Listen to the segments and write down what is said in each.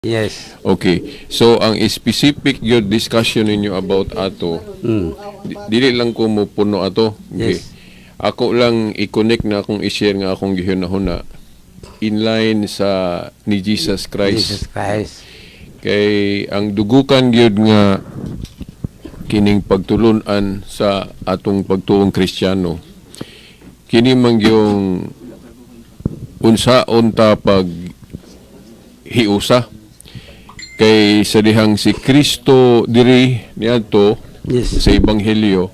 Yes. Okay. So, ang specific your discussion ninyo about ato, dili lang ko mo puno ato. Okay. Yes. Ako lang i-connect na akong i-share nga akong gihunahuna in line sa ni Jesus Christ. Jesus Christ. Kay ang dugukan gyud nga kining pagtulunan sa atong pagtuong Kristiyano. Kini man yung unsaon ta pag hiusa kay sa dihang si Kristo diri niadto Yes. sa ebanghelyo,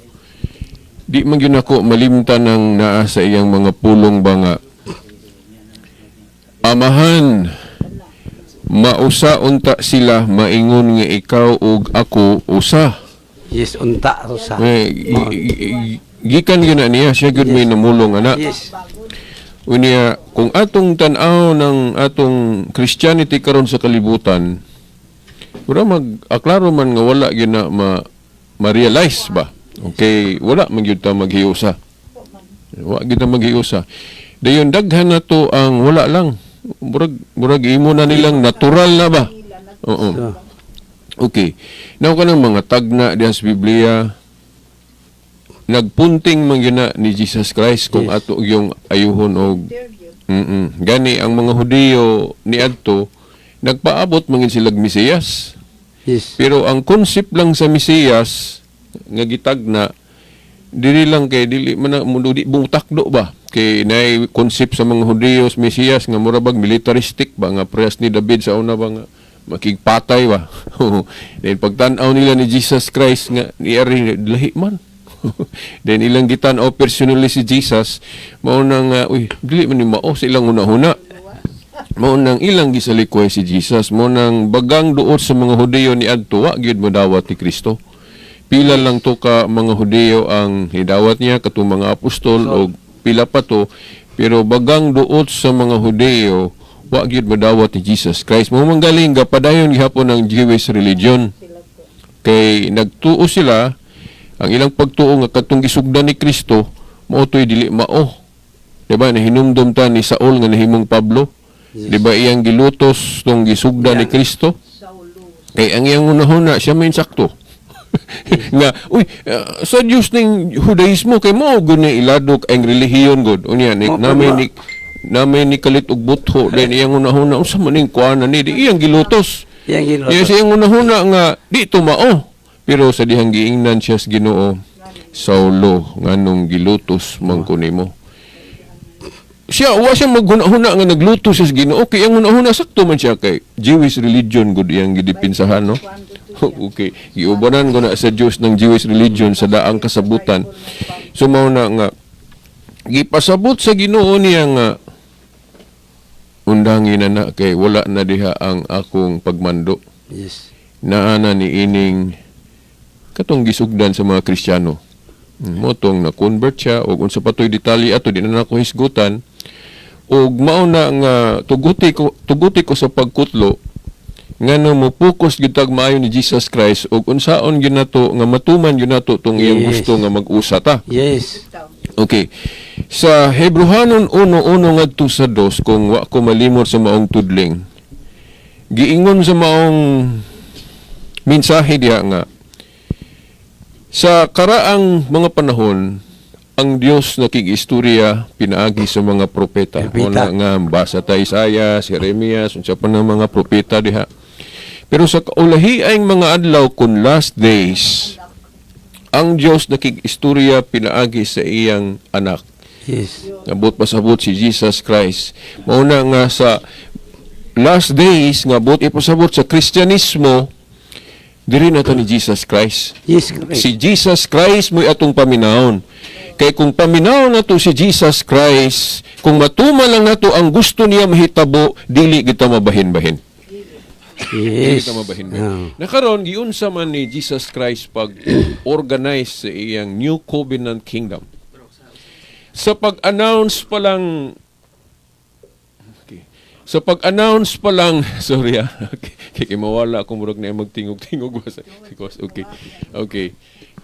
di man gyud ako malimtan ng naa sa iyang mga pulong ba nga, Amahan, mausa unta sila maingon nga ikaw ug ako usa. Yes, unta sa. Gikan gyud na niya siya gyud may namulong ana. Yes. Unya kung atong tan-aw ng atong Christianity karon sa kalibutan, pura mag-aklaro man nga wala gyud na ma-realize ba. Okay, wala man gyud ta maghiusa. Wala gyud ta maghiusa. Dayon daghan na to ang wala lang. Murag imo na nilang natural na ba? Oo. So, Okay. Now kanang mga tagna diha sa Biblia, nagpunting man gyud na ni Jesus Christ kung Yes. ato yung ayuhon og gani ang mga Hudiyo niadto nagpaabot mangin sila Mesiyas. yes. Pero ang concept lang sa Mesiyas nga gitagna dili lang kay dili man di butakdo ba kay nay concept sa mga Hudiyo sa Mesiyas nga murabag militaristic ba nga prayas ni David sa una ba nga makigpatay ba. Then pagtan-aw nila ni Jesus Christ nga niari lahi man. Then ilang gitan-aw personally si Jesus mao nang dili man ni mao sa ilang una-una. Mao nang ilang gisalikoy si Jesus, mao nang bagang duot sa mga Hudiyo ni adto wa gyud modawat ni Kristo. Pila lang to ka mga Hudiyo ang hidawat niya katong mga apostol o pila pa to, pero bagang duot sa mga Hudiyo wa gyud modawat ni Jesus Christ. Mao man galing gapadayon gihapon ang Jewish religion. Kay nagtuo sila ang ilang pagtuo nga katong gisugdan ni Kristo mao toy dili mao. Diba nahinumdum ta ni Saul nga nahimong Pablo? Diba iyang gilutos tong gisugdan ni Kristo? Kay ang iyang unahuna siya may sakto. Nga sa Diyos ning Judaismo kay mao gud ni iladok ang relihiyon gud. Unya namin ni kalit og butho then iyang unahuna unsa man ning kuana ni di iyang gilutos. Yang gino. Yes, iyang unahuna nga di tumao. Pero sa dihang giingnan siya sa Ginoo, Saulo nganong gilutos man ko nimo. Wa siya maghuna-huna nga nagluto siya sa Ginoo kay ang una-huna sakto man siya kay Jewish religion gud iyang gidipinsahan no. Okay, giubanan ko na sa Diyos ng Jewish religion sa daang kasabutan. So mao na nga gipasabot sa Ginoo niya nga undangin na kay wala na diha ang akong pagmando. Yes. Naana ni ining katong gisugdan sa mga Kristiyano. Motong na convert siya og unsa patoy detalye ato di na nako hisgutan. Og mao na nga tuguti ko sa pagkutlo ngano mo focus gyud tag maayo ni Jesus Christ og unsaon gyud nato nga matuman gyud nato tong iyang Yes. gusto nga mag-usa ta. Yes. Okay. Sa Hebrehanon 1:1 ngadto sa 2 kung wa ko malimot sa maong tudling. Giingon sa maong mensahe diha nga sa karaang mga panahon ang Dios nakigistorya pinaagi sa mga propeta. Una nga basa ta Isaiah, Jeremias, unsa pa ng mga propeta diha. Pero sa kaulahiang mga adlaw kun last days ang Dios nakigistorya pinaagi sa iyang anak. Yes. Nabot pasabot si Jesus Christ. Mauna nga sa last days nga bot ipasabot sa Kristyanismo diri na ni Jesus Christ. Yes, correct. Si Jesus Christ mo'y atong paminahon. Kay kung paminahon nato si Jesus Christ, kung matuman lang nato ang gusto niya mahitabo, dili kita mabahin-bahin. Dili Yes. kita mabahin-bahin. Nakaron giunsa man ni Jesus Christ pag organize sa iyang New Covenant Kingdom. Sa pag-announce pa lang sorry kay mawala ako murag na magtingog-tingog ba sa okay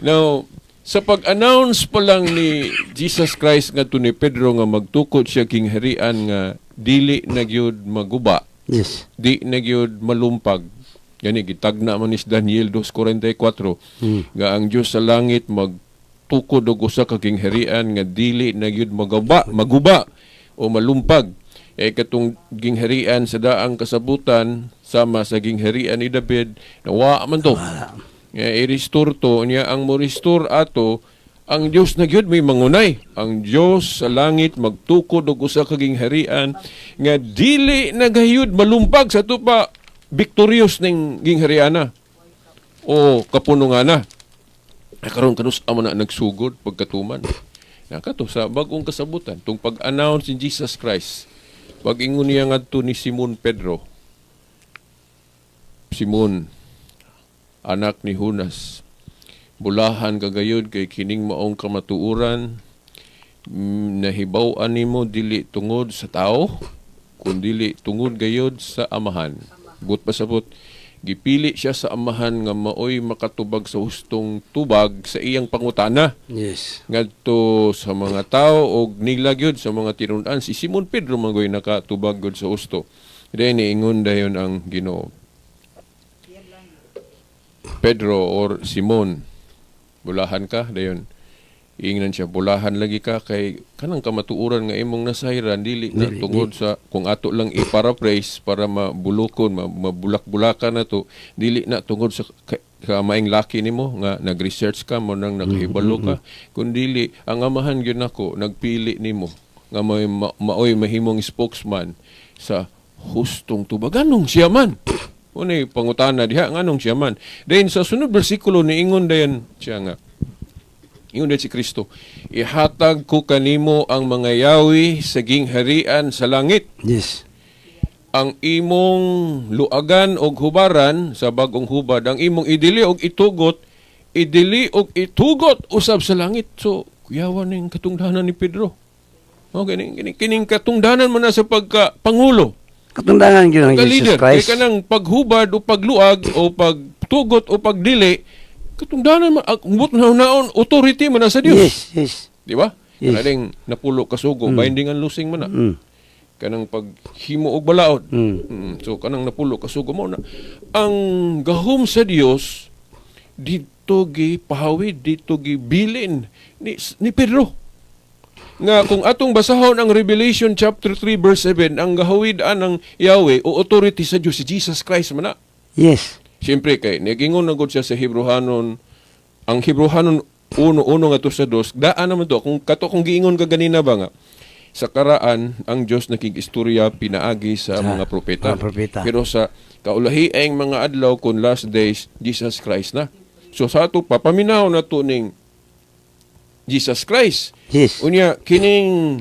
now sa pag-announce pa lang ni Jesus Christ ngadto ni Pedro nga magtukod siya king harian nga dili na gyud maguba Yes. di nagyud malumpag. Gani gitagna man is Daniel 2:44 nga ang Dios sa langit magtukod og usa ka gingharian nga dili nagyud maguba o malumpag. Katong gingharian sa daang kasabutan sama sa gingharian ni David nawa man to. I-restore to niya ang mo restore ato ang Dios na gyud may mangunay. Ang Dios sa langit magtukod og usa ka gingharian nga dili nagayud malumpag sa tupa victorious ning ginghariana o kapunungana. Karon kanus amo na nagsugod pagkatuman. Nakato sa bag-ong kasabutan tung pag-announce ni Jesus Christ. Pag-ingon niya ngadto ni Simon Pedro. Simon, anak ni Junas, bulahan kagayod kay kining maong kamatuuran, nahibaw-an nimo dili tungod sa tao, kundi tungod gayod sa amahan. But pasabot, gipili siya sa amahan nga maoy makatubag sa hustong tubag sa iyang pangutana. Yes. Ngadto sa mga tao og nila gyud sa mga tinun-an si Simon Pedro magoy nakatubag gyud sa husto. Dahil niingon dayon ang Ginoo. Pedro or Simon, bulahan ka dayon. Ingnan siya, bulahan lagi ka kay kanang kamatuuran nga imong nasayran dili na tungod sa kung ato lang i-paraphrase para mabulokon, mabulak-bulakan na to, dili na tungod sa kamaing laki nimo nga nag-research ka mo nang nakahibalo ka, kundi ang amahan gyud nako nagpili nimo nga maoy mahimong spokesman sa hustong tubag. Anong siya man? Unay pangutana diha nganong siya man. Dayon sa sunod bersikulo niingon dayon siya nga ingon si Kristo, ihatag ko kanimo ang mga yawi sa gingharian sa langit. Yes. Ang imong luagan og hubaran sa bagong hubad, ang imong idili og itugot usab sa langit. So, kuyawan ning katungdanan ni Pedro. Okay, kining katungdanan mo na sa pagka-pangulo. Katungdanan gyud ang Leader, Jesus Christ. kay kanang paghubad o pagluag o pagtugot o pagdili, katungdanan man ang naon authority man na sa Dios. Yes, yes. Di ba? Yes. Kanang napulo kasugo, binding and loosing man na. Kanang paghimo og balaod. So kanang napulo kasugo mo na. Ang gahom sa Dios dito gi pahawid, dito gi bilin ni Pedro. Nga kung atong basahon ang Revelation chapter 3 verse 7, ang gahawid-an ng Yahweh o authority sa Dios si Jesus Christ man na. Yes. Siyempre kay nagingon na gud siya sa Hebrehanon, ang Hebrehanon 1:1 nga to sa 2, daan naman to kung giingon ka ganina ba nga sa karaan ang Dios nakig-istorya pinaagi sa mga propeta. Pero sa kaulahiang mga adlaw kun last days Jesus Christ na. So sa ato papaminaw na to ning Jesus Christ. Yes. Unya kining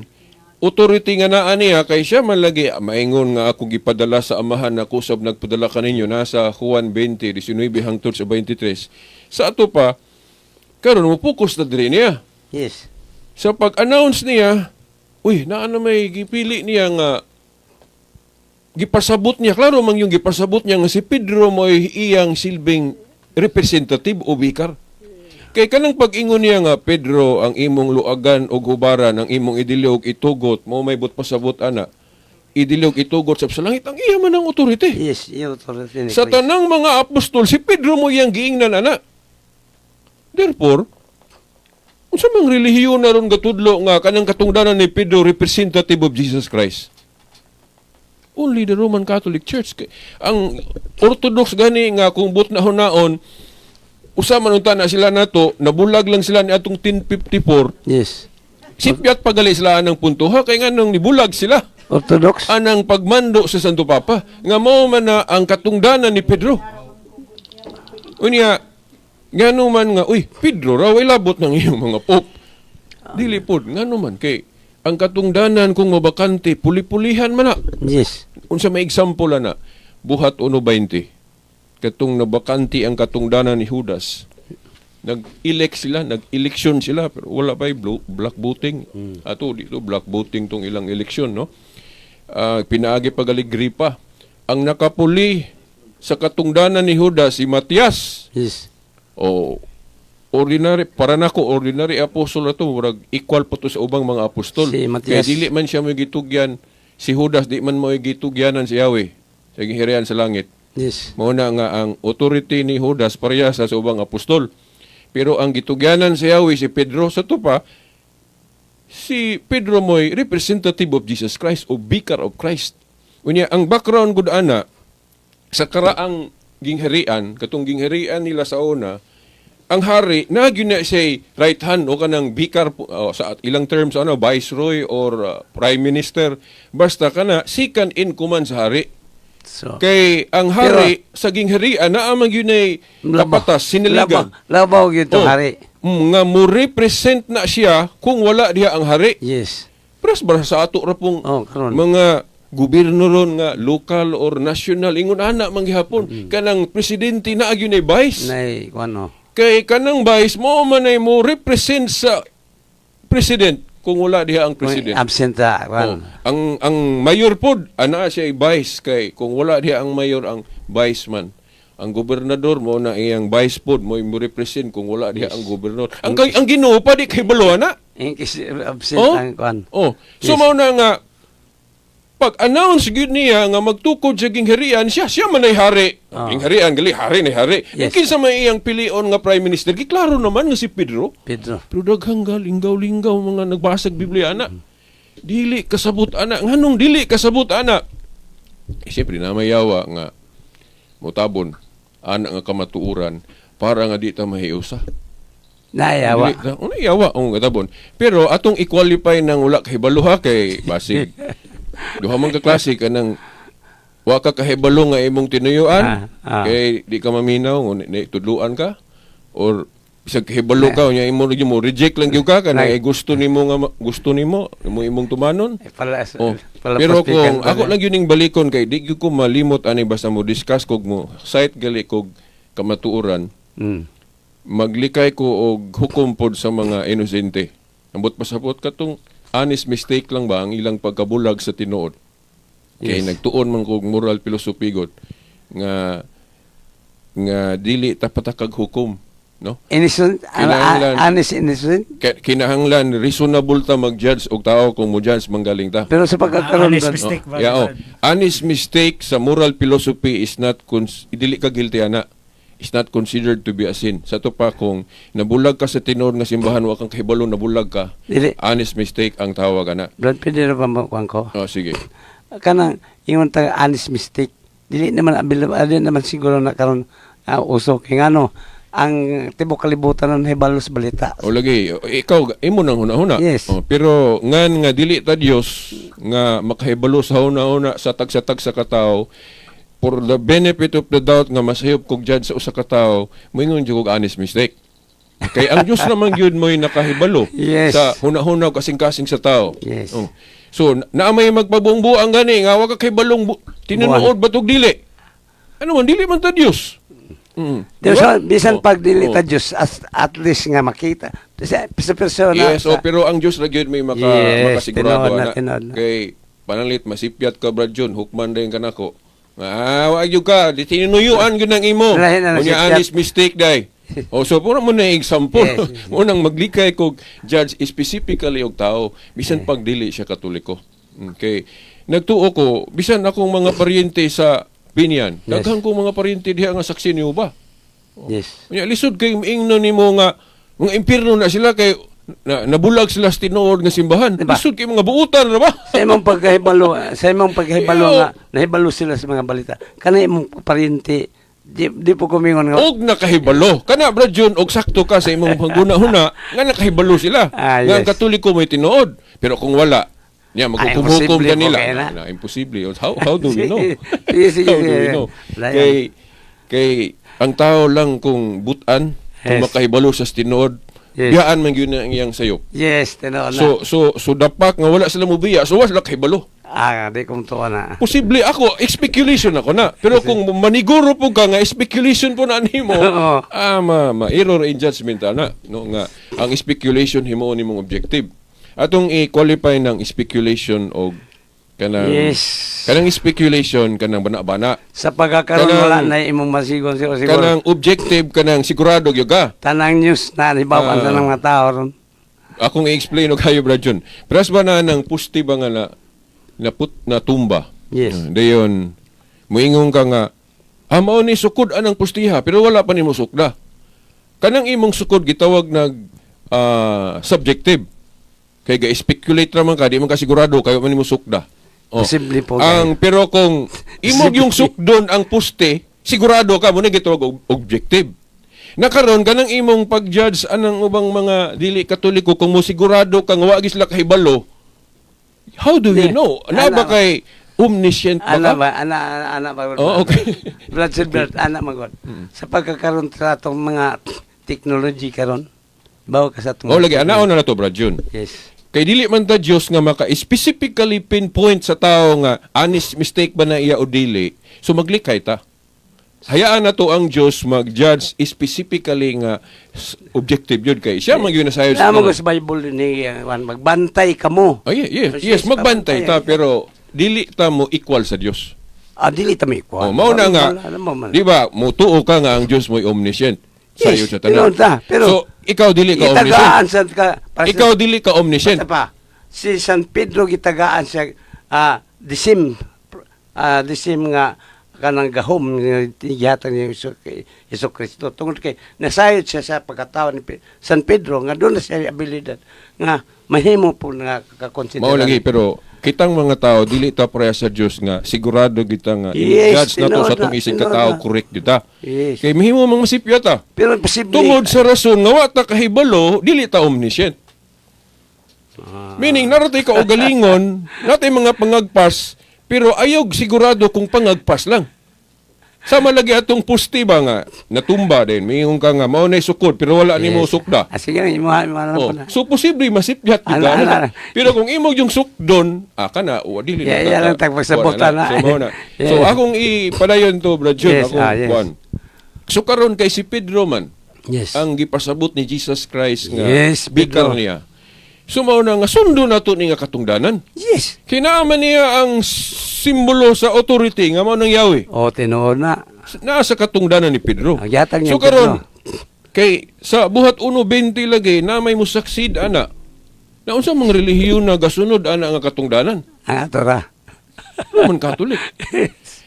authority nga naa niya kay siya man lagi maingon nga ako gipadala sa amahan na kusab nagpadala kaninyo nasa Juan 20:19 hangtod sa 23. Sa ato pa karon mo focus na diri niya. Yes. Sa pag-announce niya, naa na may gipili niya nga gipasabot niya, klaro man yung gipasabot niya nga si Pedro mo'y iyang silbing representative o bikar. Kay kanang pag-ingon niya nga, Pedro, ang imong luagan o hubaran, ang imong idiliog itugot, mo may but pasabot ana, idiliog itugot sa langit, ang iya man ang authority. Yes, yung authority ni Sa Christ. tanang mga apostol, si Pedro mo iyang giingnan ana. Therefore, unsa mang relihiyon na ron gatudlo nga kanang katungdanan ni Pedro representative of Jesus Christ? Only the Roman Catholic Church. Ang Orthodox gani nga kung but na hunaon, usama nung na sila nato, nabulag lang sila ni atong 1054. Yes. Sipyat pagali sila anang puntuha, kaya nga nung nibulag sila. Orthodox. Anang pagmando sa Santo Papa, nga mo man na ang katungdanan ni Pedro. Unya, ngano man nga, Pedro, raw ilabot ng iyong mga pop. Dili pod, ngano man, kay ang katungdanan kung mabakante, puli-pulihan man na. Yes. Unsa may example na, buhat 1:20. Katong nabakanti ang katungdanan ni Judas. Nag-eleksyon sila, pero wala pa black voting. Ato dito, black voting tong ilang eleksyon, no? Pinaagi pagaligripa. Ang nakapuli sa katungdanan ni Judas, si Matias. Yes. Ordinary, para nako ordinary apostle na to, murag equal pa to sa ubang mga apostol. Si Matias. Kaya dili man siya may gitugyan, si Judas di man mo gitugyanan si Yahweh. sa gingharian sa langit. Yes. Mao na nga ang authority ni Judas parehas sa ubang apostol. Pero ang gitugyanan sa Yahweh si Pedro sa tupa, si Pedro mo'y representative of Jesus Christ o vicar of Christ. Unya ang background gud ana sa karaang gingharian, katong gingharian nila sa una, ang hari na gyud na say right hand o kanang vicar sa ilang terms viceroy or prime minister, basta kana second in command sa hari. So, Kay ang hari sa gingharian naa man gyud nay kapatas siniligan. Labaw yun to, Oh. hari. Nga mo represent na siya kung wala diha ang hari. Yes. Pras bara sa ato ra pong Oh, karon. mga gobyerno ron nga local or national ingon ana man gihapon kanang presidente na gyud nay vice. Nay, ano. Kay kanang vice mo man ay mo represent sa president kung wala diha ang president. Absent ta. Oh, ang mayor pod ana siya ay vice kay kung wala diha ang mayor ang vice man. Ang gobernador mo na iyang vice pod mo represent kung wala diha ang gobernador. Ang Ginoo pa di kay balo ana. In case absent Oh? ang kwan. Oh, so Yes. mao na nga pag-announce gyud niya nga magtukod sa gingharian, siya man ay hari. Oh. Gingharian gali hari ni hari. Yes. Kinsa may iyang pilion nga prime minister, giklaro naman nga si Pedro. Pedro. Pero daghang linggaw-linggaw mga nagbasag Biblia ana. Dili kasabot ana. Nganong dili kasabot ana? Siyempre na may yawa nga mutabon ana nga kamatuuran para nga di ta mahiusa. Nayawa. Una yawa ang katabon. Pero atong i-qualify ng wala kahibalo ha kay basig. Duha man ka klase ka ng wa ka kahibalo nga imong tinuyuan kay di ka maminaw ngun tudluan ka or bisag kahibalo ka nya imo reject lang gyud ka kana gusto nimo imong tumanon. Oh. Pero kung ako lang yun yung balikon kay di gyud ko malimot ani basta mo discuss kog mo site gali kog kamatuoran. Maglikay ko og hukom pod sa mga inosente. Ambot pasabot katong honest mistake lang ba ang ilang pagkabulag sa tinuod. Kay Yes. nagtuon man kog moral philosophy god nga dili tapatakag hukom, no? Innocent. Kinahanglan- Honest innocent. Kinahanglan reasonable ta mag-judge og tao kung mo judge manggaling ta. Pero sa pagkakaroon honest doon, mistake ba? Yeah, honest mistake sa moral philosophy is not dili ka guilty ana. Is not considered to be a sin. Sa to pa kung nabulag ka sa tinuod nga simbahan wa kang kahibalo nabulag ka. dili. Honest mistake ang tawag ana. Brad, pwede na ba makuha ko? Oh, sige. Kanang, yung taga honest mistake. Dili naman, dili naman siguro na karon uso. Kaya nga ang tibok kalibutan nun hibalos balita. O lagi, ikaw imo nang huna-huna. Yes. Oh, pero ngan nga dili ta Dios nga makahibalo sa huna-huna sa tag sa katao for the benefit of the doubt nga masayop kog judge sa usa ka tawo, moingon jud kog honest mistake. Kay ang Dios naman gyud mo'y nakahibalo Yes. sa huna-huna kasing-kasing sa tao. Yes. Oh. So naamay magpabuang-buang gani nga wa ka kahibalong tinuod batok dili. Ano man dili man ta Dios. Diyos, bisan Oh. pag dili ta Oh. Diyos, at least nga makita. Sa persona. Yes, pero ang Dios ra gyud may Yes, makasigurado tinood na, ana. tinood na. Kay pananglit masipyat ka Brad John, hukman din kanako. Wa gyud ka, di tinuyuan gyud nang imo. Lahi na Unya nasipyat. honest mistake dai. O so puro mo na example. Yes, Unang maglikay kog judge specifically og tao bisan pag dili siya katoliko. Okay. Nagtuo ko bisan akong mga paryente sa Binyan. Yes. Daghang kong mga paryente diha nga saksi niyo ba? Yes. Unya lisod kay ingno nimo nga mga impierno na sila kay nabulag sila sa tinuod nga simbahan. Diba? Lisod kay mga buutan ra ba? Sa imong pagkahibalo nga, nahibalo sila sa mga balita. Kana imong paryente, di po kumingon nga. Og nakahibalo. Kana Brad John og sakto ka sa imong pangguna-huna nga nakahibalo sila. Nga ang Yes. Katoliko may tinuod. Pero kung wala, niya maghukom imposible kanila. po kaya na. Imposible. How do we know? Sige, How do we know? Layan. Kay ang tao lang kung butan, kung Yes. makahibalo sa tinuod, Yes. biyaan man yun ang iyang sayop. Yes, tinood na. So dapat nga wala sila mubiya, so wala sila kahibalo. Di kong tuwa na. Posible ako, speculation ako na. Pero kung maniguro po ka nga, speculation po na nimo, Oo. ma-error in judgment ana, no nga ang speculation himo nimong objective. Atong i-qualify ng speculation og kanang Yes. kanang speculation kanang bana-bana. Sa pagkakaroon Kanang- wala na imong masigon siguro. Kanang objective kanang sigurado gyud ka. Tanang news na hibawan sa ng mga tao ron. Akong i-explain og kayo Brad John. Pras ba na nang pusti ba nga na tumba. Yes. Dayon Muingon ka nga, mao ni sukod anang pustiha pero wala pa nimo sukda. Kanang imong sukod gitawag nag subjective. Kay ga-speculate raman ka, di man ka sigurado kayo man nimo sukda. Posible po. Pero kung imong yung sukdon ang puste, sigurado ka mo na gitawag objective. Nakaron kanang imong pag-judge anang ubang mga dili katoliko kung mo sigurado ka nga wa sila kahibalo. How do you know? Ana ba kay omniscient ba ka? Ana ba? Oh, okay. Blood blood, ana magod. Sa pagkakaroon sa atong mga technology karon, bawo ka sa atong. Lagi anaon na to, Brad Jun. Yes. Kay dili man ta Dios nga maka-specifically pinpoint sa tao nga honest mistake ba na iya o dili. So maglikay ta. Hayaan na to ang Diyos mag-judge specifically nga objective yun kay siya mag yun na sayo. Alam mo sa Bible ni magbantay ka mo. Yes, magbantay ta pero dili ta mo equal sa Diyos. Dili ta mo equal. Mao na nga. Di ba, mutuo ka nga ang Diyos mo omniscient. Sayo sa tanan. Pero so ikaw dili ka omniscient. Ikaw dili ka omniscient. Pa, si San Pedro gitagaan siya disim nga kanang gahom gihatan ni Hesus Kristo tungod kay nasayod siya sa pagkatao ni San Pedro nga doon na siya abilidad nga mahimo po nga kakonsidera. Mao lagi pero kitang mga tao dili ta pareha sa Dios nga sigurado kita nga i-judge na to sa tong isig ka tao correct kita. Yes. Kay mahimo mang masipya ta. Pero posible Tungod sa rason nga wa ta kahibalo dili ta omniscient. Meaning naratay ka og galingon natay mga pangagpas pero ayog sigurado kung pangagpas lang. Sama lagi atong pusti ba nga natumba din. Mayroon ka nga mao nay sukod pero wala nimo sukda. Sige mo na. So posible masipyat kita. Pero kung imo yung sukdon, kana dili na. Yeah, lang tagpagsabutan na. So mao na. So akong ipadayon to Brad Jun, akong So karon kay si Pedro man. Yes. Ang gipasabot ni Jesus Christ nga Pedro. bikar niya. Sumaw na nga sundo na to ni nga katungdanan. Yes. Kinaaman niya ang simbolo sa authority nga mao nang Yahweh. Tinuod na. Nasa katungdanan ni Pedro. Yatag niya So karon kay sa buhat 1:20 lagi na may musaksid ana. Na unsa mga relihiyon na gasunod ana nga katungdanan? Ang atora. Naman Katolik.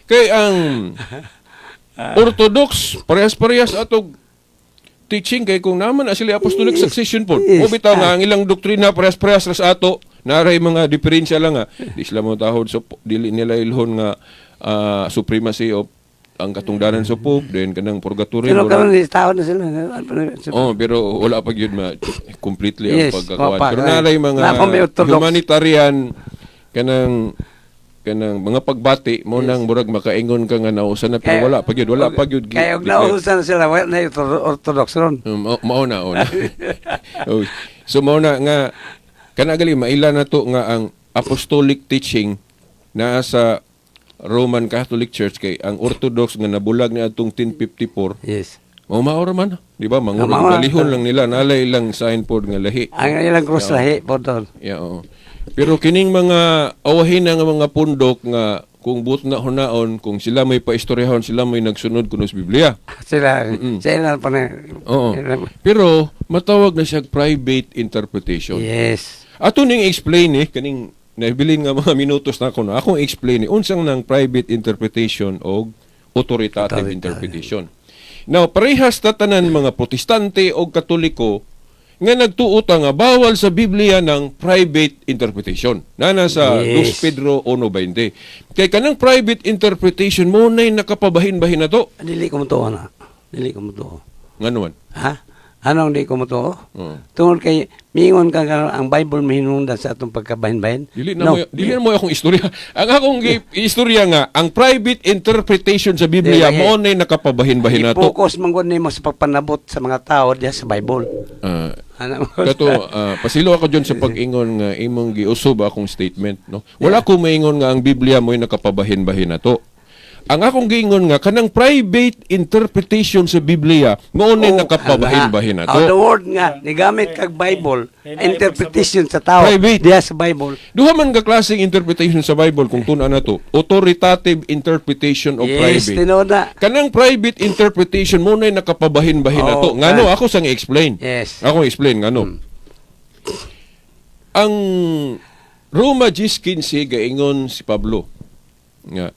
Kay ang Orthodox parehas-parehas atog teaching kay kung naman sila apostolic succession po. O bitaw nga ang ilang doktrina parehas-parehas sa ato, naray mga diferensya lang nga. Di sila mo tahod so dili nila ilhon nga supremacy of ang katungdanan sa Pope, then kanang purgatory. Pero karon ni tao na sila. Pero wala pa gyud completely ang pagkakawan. Pero naray naray mga humanitarian kanang mga pagbati mo nang murag makaingon ka nga nausan na pero wala pa gyud kaya og nausan sila wala na orthodox ron mao na so mao na nga kana gali maila na to nga ang apostolic teaching naa sa Roman Catholic Church kay ang Orthodox nga nabulag ni atong 1054 yes maura man di ba mangurag galihon lang nila nalay lang sign pod nga lahi ang ilang cross lahi podon pero kining mga awahin nga mga pundok nga kung buot na hunaon, kung sila may paistoryahon, sila may nagsunod kuno sa Biblia. Sila pa na. Oo. Pero matawag na siya private interpretation. Yes. Ato ning explain kaning nabilin nga mga minutos na ako na akong explain unsang nang private interpretation o authoritative interpretation. Now, parehas ta tanan mga protestante o katoliko nga nagtuota nga bawal sa Biblia ng private interpretation. Nana sa 2 Pedro 1:20. Kay kanang private interpretation mo nay nakapabahin-bahin na to. Dili ko mo to na. Dili ko mo to. Ngano man? Ha? Anong di ko mo to? Tungod kay mingon ka ang Bible mahinungdan sa atong pagkabahin-bahin. Dili na mo akong istorya. Ang akong istorya nga ang private interpretation sa Biblia mo nay nakapabahin-bahin na to. I-focus man gud nimo sa pagpanabot sa mga tao diha sa Bible. Kato pasilo ako diyon sa pag-ingon nga imong giusob akong statement no. Wala ko maingon nga ang Biblia mo'y nakapabahin-bahin na to. Ang akong giingon nga kanang private interpretation sa Biblia mao nay nakapabahin-bahin na to. The word nga nigamit kag Bible, interpretation sa tao diha sa Bible. Duha man ka klaseng interpretation sa Bible kung tun-an na to. Authoritative interpretation of private. Kanang private interpretation mo nay nakapabahin-bahin na to. Ngano ako sang i-explain? Yes. Ako i-explain ngano. Ang Roma 10:15 gaingon si Pablo nga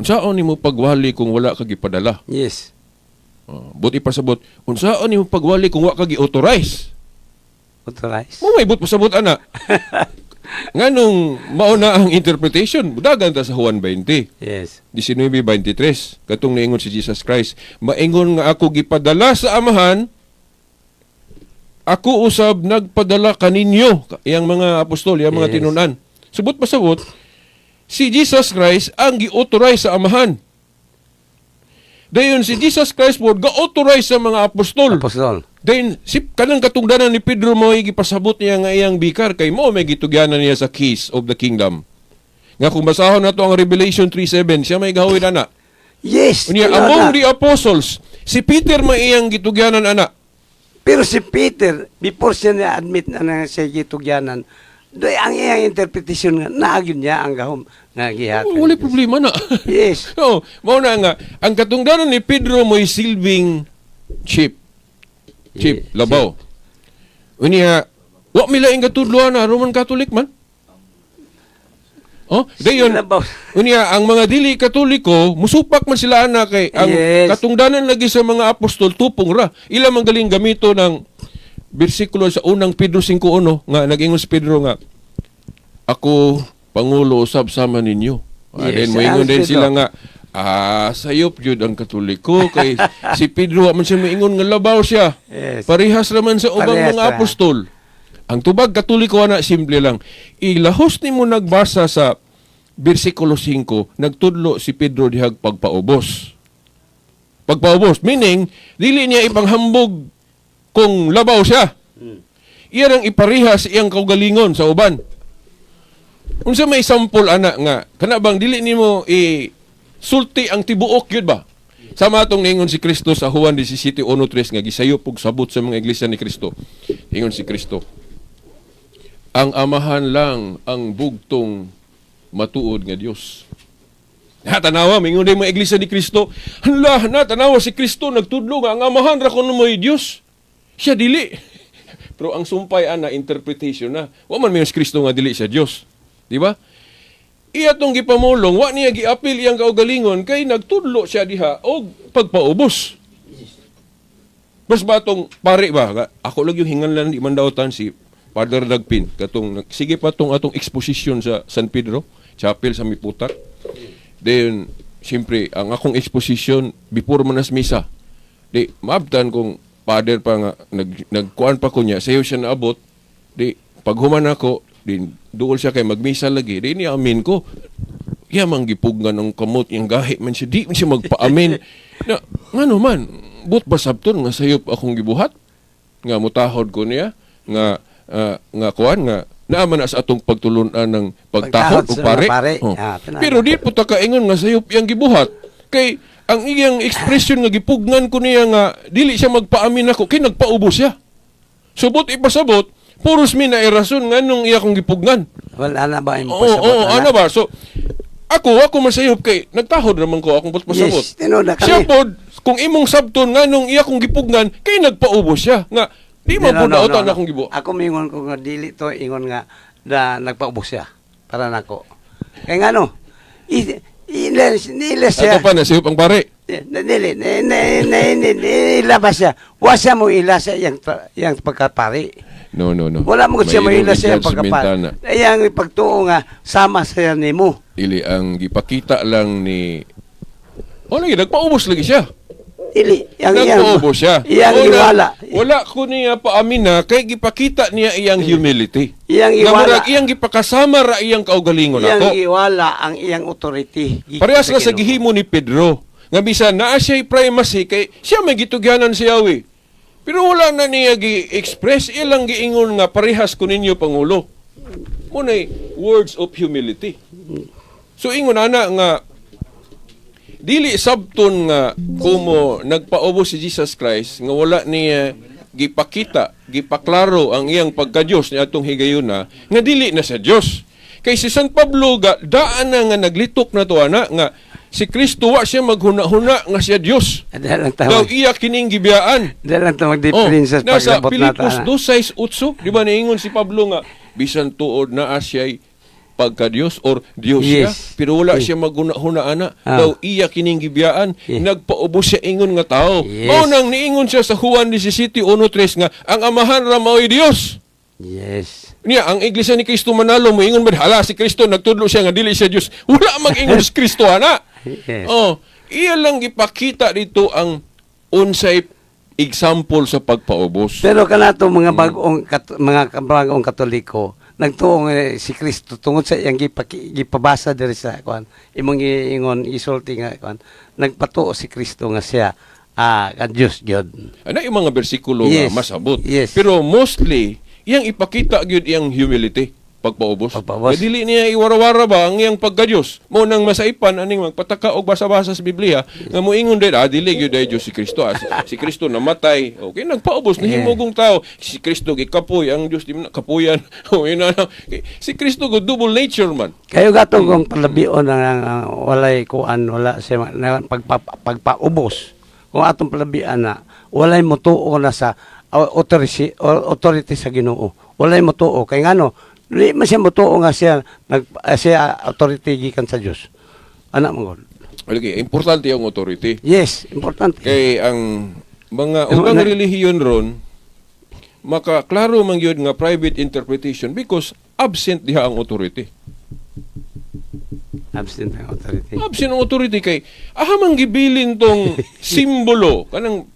unsaon nimo pagwali kung wala ka gipadala? Yes. Buti pasabot, unsaon nimo pagwali kung wa ka gi-authorize? Authorized. Mo may but pasabot ana. Nganong mao na ang interpretation, budagan ta sa Juan 20. Yes. 19:23 katong niingon si Jesus Christ, maingon nga ako gipadala sa Amahan, ako usab nagpadala kaninyo, iyang mga apostol, iyang mga Yes. tinunan. Subot pasabot, si Jesus Christ ang gi-authorize sa Amahan. Dayon si Jesus Christ po ga-authorize sa mga apostol. Apostol. Then si kanang katungdanan ni Pedro mo gipasabot niya nga iyang bikar kay mo may gitugyanan niya sa keys of the kingdom. Nga kung basahon nato ang Revelation 3:7, siya may gahawid ana. Yes. Unya among the apostles, si Peter may iyang gitugyanan ana. Pero si Peter, before siya na-admit na siya gitugyanan, doy ang iyang interpretation nga, naagyon niya ang gahom nga gihatag. Wala problema na. Yes. No, mao na nga ang katungdanan ni Pedro mo'y silbing chip. Chip, Yes. labaw. Unya, wa milaing katudloan na Roman Catholic man. Oh, dayon. Labaw. Unya, ang mga dili katoliko, musupak man sila ana kay ang Yes. katungdanan lagi sa mga apostol tupong ra. Ila man galing gamito ng bersikulo sa unang Pedro 5:1 nga nag-ingon si Pedro nga ako pangulo usab sama ninyo. Yes, Then moingon ang din Pedro. sila nga sayop jud ang katoliko kay si Pedro wa man siya moingon nga labaw siya. Yes. Parehas raman sa ubang Parehas mga ra. apostol. Ang tubag katoliko na simple lang. Ilahos nimo nagbasa sa bersikulo 5, nagtudlo si Pedro dihag pagpaubos. Pagpaubos meaning dili niya ipanghambog kung labaw siya. Iyan ang iparihas iyang kaugalingon sa uban. Unsa may sample ana nga kana bang dili nimo sulti ang tibuok yun ba? Sama atong ningon si Kristo sa Juan 17:1-3 nga gisayop og sabot sa mga iglesia ni Kristo. Ingon si Kristo, ang Amahan lang ang bugtong matuod nga Dios. Natanawa, mingon din mga iglesia ni Kristo, hala, natanawa si Kristo, nagtudlo nga, ang Amahan ra kuno mo'y Dios. Siya dili. Pero ang sumpay ana interpretation na, wa man mingon si Kristo nga dili siya Dios. Di ba? Iya tong gipamulong, wa niya giapil iyang kaugalingon kay nagtudlo siya diha og pagpaubos. Mas batong pare ba? Ako lang yung hinganlan di man daotan si Father Dagpin katong sige pa tong atong exposition sa San Pedro Chapel sa Miputak. Then siyempre ang akong exposition before manas misa. Di maabtan kong father pa nga nagkuan pa ko niya sayo siya naabot. Di paghuman ako din duol siya kay magmisa lagi. Di ni amin ko. Iya mang gipugnan ng kamot yung gahi man siya. Di man siya magpa-amin. Na, ngano man, but ba sabton nga sayop akong gibuhat? Nga mutahod ko niya. Nga kuan nga naaman na sa atong pagtulunan ng pagtahod o Pagtahod sa pare. mga pare. Oh. Tanawa. Pero di po ta kaingon nga sayop iyang gibuhat. Kay ang iyang expression nga gipugnan ko niya nga dili siya magpa-amin ako kay nagpaubos siya. Subot ipasabot puros mi na rason nganong iya kong gipugnan. Wala na ba yung Oo, ano ba? So, ako masayop kay nagtahod naman ko akong pasabot. Yes, tinuod na kami. Siya pod, kung imong sabton nganong iya kong gipugnan, kay nagpaubos siya. Nga, di mo po nautan akong gibo. Ako mingon ko nga dili to ingon nga na nagpaubos siya para nako. Kaya nga no, nila siya. Ato pa na, sayop ang pare. Dili, ilabas siya. Wa siya mo ila sa yang pagkapari. No. Wala mo siya mo ila sa yang Judgment pagkapari. na. Yang ipagtuo nga sama sa nimo. Ili ang gipakita lang ni... O lagi, nagpaubos lagi siya. Dili, Nagpaubos siya. Iyang iwala. Wala ko niya paamin na, kay gipakita niya iyang humility. Iyang Nga iwala. murag iyang gipakasama ra iyang kaugalingon Iyang ako. iwala ang iyang authority. Parehas na sa gihimo ni Pedro. Nga bisan naa siya'y primacy kay siya may gitugyanan si Yahweh. Pero wala na niya gi-express ilang giingon nga parehas ko ninyo Pangulo. Muna'y words of humility. So ingon ana nga dili sabton nga kumo nagpaubos si Jesus Christ nga wala niya gipakita, gipaklaro ang iyang pagka-Dios ni atong higayuna nga dili na sa Dios. Kay si San Pablo daan na nga naglitok na to ana nga si Kristo wa siya maghuna-huna nga siya Dios. Dalang Daw tawag. iya kining gibiyaan. Dalang tawag difference sa nasa paglabot na Pilipos ta. 2:6-8, di ba niingon si Pablo nga bisan tuod na siya pagka-Dios or Dios Yes. siya, pero wala siya maguna-hunaan daw iya kining gibiyaan, Yes. nagpaubos siya ingon nga tao. Yes. Mao nang niingon siya sa Juan 17:1-3 nga ang amahan ra mao'y Dios. Yes. Niya, ang Iglesia ni Kristo manalo mo ingon ba hala si Kristo nagtudlo siya nga dili siya Dios. Wala mag-ingon si Kristo ana. Yes. Oh, iya lang gipakita dito ang unsay example sa pagpaubos. Pero kanato mga bagong Katoliko nagtuong si Kristo tungod sa iyang gipabasa diri sa kuan imong giingon isulti nga kuan nagpatuo si Kristo nga siya ka Dios gyud. Ana yung mga bersikulo Yes. nga masabot. Yes. Pero mostly, iyang ipakita gyud iyang humility pagpaubos. Pagpaubos. Nga dili niya iwara-wara ba ang iyang pagka-Dios. Mo nang masaipan aning magpataka og basa-basa sa Biblia nga moingon din dili gyud ay Dios si Kristo. Si Kristo namatay. Okay, nagpaubos na himugong tao. Si Kristo gikapoy ang Dios di man kapuyan. O ina si Kristo go double nature man. Kayo gatong kung palabion ang walay kuan wala siya pagpaubos. Kung atong palabian na walay motuo na sa authority sa Ginoo. Walay motuo kay ngano di man siya motuo nga siya siya authority gikan sa Dios. Ana mo. Okay, importante ang authority. Yes, importante. Kay ang mga ubang relihiyon ron makaklaro man gyud nga private interpretation because absent diha ang authority. Absent ang authority. Absent ang authority kay ahamang gibilin tong simbolo kanang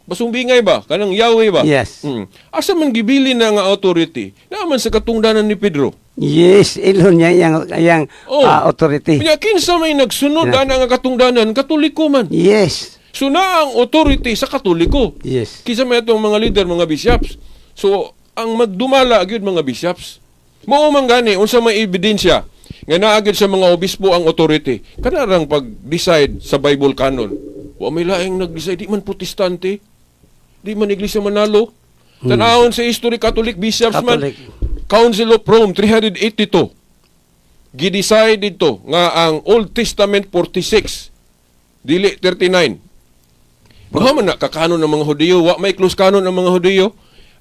basumbingay ba kanang Yahweh ba? Yes. Asa man gibilin na nga authority naman sa katungdanan ni Pedro. Yes, ilon niya yang Oh. authority. Kanya kinsa may nagsunod ana nga katungdanan Katoliko man. Yes. So na ang authority sa Katoliko. Yes. Kisa may itong mga leader, mga bishops. So, ang magdumala agad mga bishops. Mao man gani, unsa may ebidensya nga naagad sa mga obispo ang authority. Kanarang pag-decide sa Bible canon. Wa may laing nag-decide, di man protestante, di man iglesia manalo. Tanawon sa history, Catholic bishops Catholic. man. Council of Rome, 382. Gidecide dito nga ang Old Testament 46, dili 39. Baka man nakakanon ng mga Hudiyo, wa may close canon ng mga Hudiyo.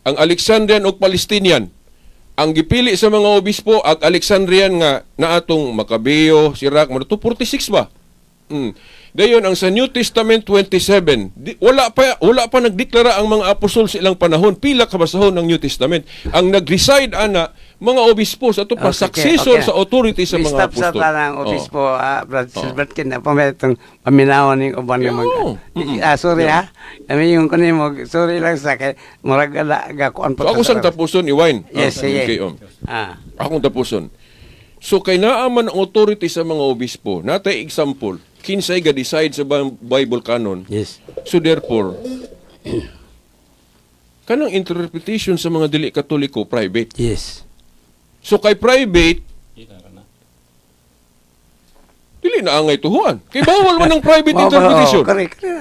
Ang Alexandrian o Palestinian, ang gipili sa mga obispo, ang Alexandrian nga naatong Macabeo, Sirach, mga 46 ba? Dayon ang sa New Testament 27, wala pa nagdeklara ang mga apostol sa ilang panahon. Pila ka basahon ng New Testament. Ang nag-reside ana mga obispo sa ito pa successor sa authority sa mga apostol. apostol. Sa tanang obispo, Brad Silbert, kinapamitong paminawan ng uban ng sorry ha. Kami yung kunin mo, sorry lang sa kay murag gakuan So ako sang tapuson, Iwain. Yes, sige. Okay, akong tapuson. So kay naaman ang authority sa mga obispo, natay example, kinsay ga decide sa Bible canon. Yes. So therefore, kanang interpretation sa mga dili Katoliko private. Yes. So kay private, dili na angay tuhuan. Kay bawal man ang private interpretation.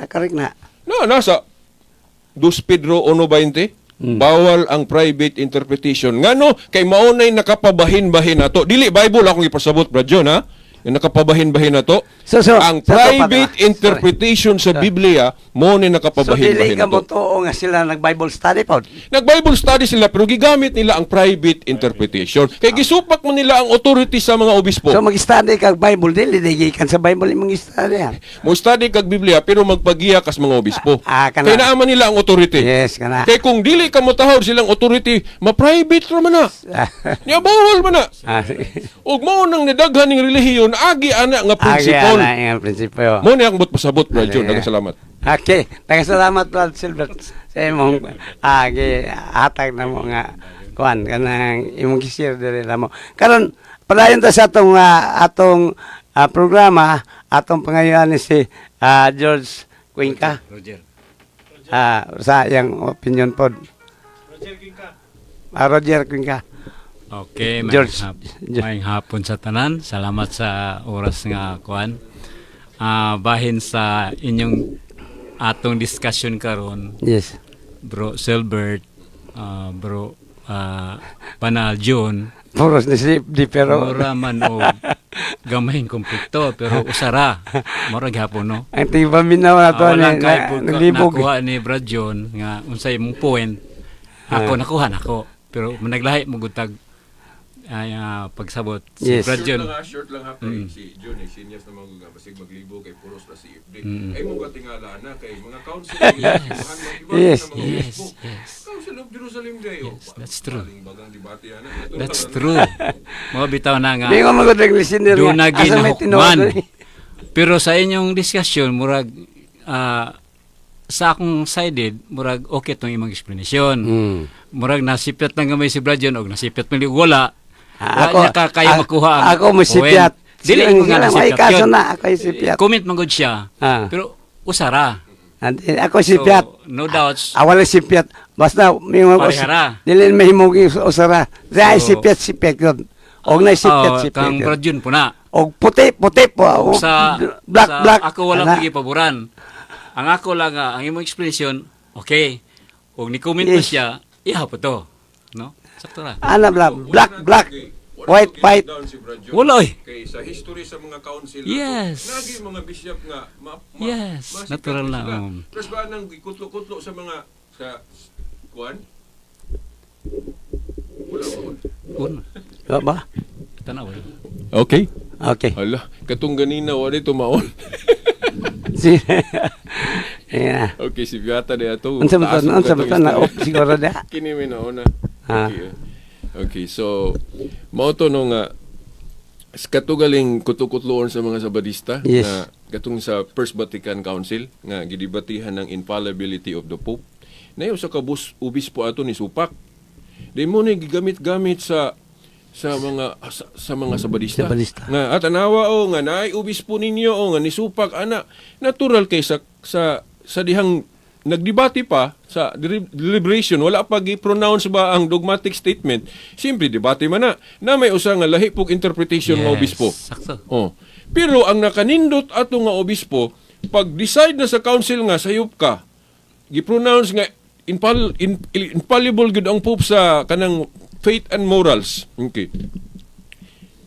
Correct na. Nasa 2 Pedro 1:20. Bawal ang private interpretation. Ngano kay maunay nakapabahin-bahin nato. Dili Bible akong ipasabot Brad John ha. Yung nakapabahin-bahin nato. Ang private interpretation sa Biblia mo ni nakapabahin-bahin dili ka mo nato. tuo nga sila nag-Bible study po. Nag-Bible study sila pero gigamit nila ang private interpretation. Kay gisupak mo nila ang authority sa mga obispo. So mag-study kag Bible dili gikan sa Bible imong study ha. Mo study kag Biblia pero magpagiya kas mga obispo. Kana. Kay naaman nila ang authority. Yes, kana. Kay kung dili ka motahod silang authority, ma-private ra man na. Nya bawal man na. Ug mao nang nadaghan ning relihiyon agi ana nga prinsipyo. Agi ana nga prinsipyo. Mo ni ang pasabot Brad John, salamat. Okay, salamat Brad Silbert sa imong hatag na mo nga kuan kanang imong gi-share diri na mo. Karon padayon ta sa atong programa atong pangayoan ni si George Cuenca. Roger. Sa iyang opinion pod. Roger Cuenca. Okay, George. may hapon sa tanan. Salamat sa oras nga kuan. Bahin sa inyong atong discussion karon, Yes. Bro Silbert, Bro Panal John. Puros ni si di pero Mura man o gamay konflikto pero usara. Mura gyapon no. ang tiba minaw na to Walang ni kay naglibog. nakuha ni Brad John nga unsay mong point. Ako nakuha nako. Pero managlahi mo gutag pagsabot. Yes. Si Brad John. Short lang ha, kay si John, seniors na mga basig maglibo kay puros na si FD. Ay mo katingala na kay mga council, Yes. Council of Jerusalem Day. Yes, that's true. Bagang debate yan. That's true. Mga bitaw na nga. Di ko magod listener Doon na nga. Asa may ginahukman. tinuod. Pero sa inyong discussion, murag, sa akong sided, murag okay itong imong explanation. Murag nasipyat lang gamay si Brad John, o nasipyat mo wala. Wala niya kaya makuha ang ako mo sipyat. Dili mo nga May nasipyat kaso yun. na ako yung sipyat. Comment magod siya. Pero usara. Ako sipyat. So, no doubts. Awala sipyat. Basta may Parehara. dili may himog usara. Dahil So, sipyat yun. Og na sipyat Kang yun. Brad John po na. Og puti po. Og Sa black. ako walang Ana. pagipaboran. Ang ako lang, ang imong explanation, okay. Og ni comment mo Yes. siya, iha po to. No? Sakto ra. Ana black. White. Wala eh. Kay sa history sa mga council Yes. nagi mga bishop nga Yes, masikat natural na, sila. um. Tapos ba nang kutlo-kutlo sa mga sa kuan? Wala ko. Ba? Tanaw. Okay. Okay. Hala, katong ganina wala tumaon. Si yeah. Okay, si Biata de ato. Unsa ba na siguro da. Kini mi na una. Ah. Okay, so mao to no nga katugaling kutukutloon sa mga sabadista Yes. na katong sa First Vatican Council nga gidibatihan ng infallibility of the Pope. Nayo sa kabus ubispo ato ni Supak. Di mo ni gigamit-gamit sa mga sabadista. Nga atanawa o nga naay ubispo ninyo o nga ni Supak ana natural kay sa dihang nagdebate pa sa deliberation wala pa gi-pronounce ba ang dogmatic statement. Simply debate man na may usa nga lahi pug interpretation nga obispo. Sakto. Oh. Pero ang nakanindot ato nga obispo pag decide na sa council nga sayop ka gi-pronounce nga infallible gud ang Pope sa kanang faith and morals. Okay.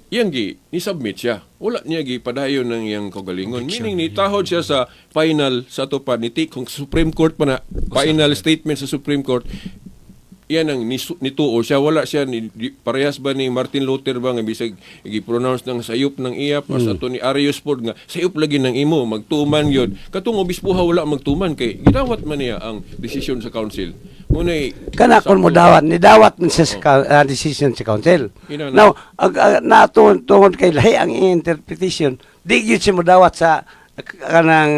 Yang ni submit siya. Wala niya padayon ng iyang kagalingon. Meaning ni tahod siya sa final sa to pa ni kung Supreme Court pa na final statement sa Supreme Court. Yan ang nituo siya. Wala siya parehas ba ni Martin Luther ba nga bisag gi-pronounce ng sayop ng iya pas ato ni Arius Ford nga sayop lagi ng imo magtuman yun. Katong obispuha wala magtuman kay gidawat man niya ang desisyon sa council. Munay Kana kon mo dawat ni dawat man sa decision sa council. Ina na. Now tungod kay lahi ang interpretation di gyud siya mo dawat sa kanang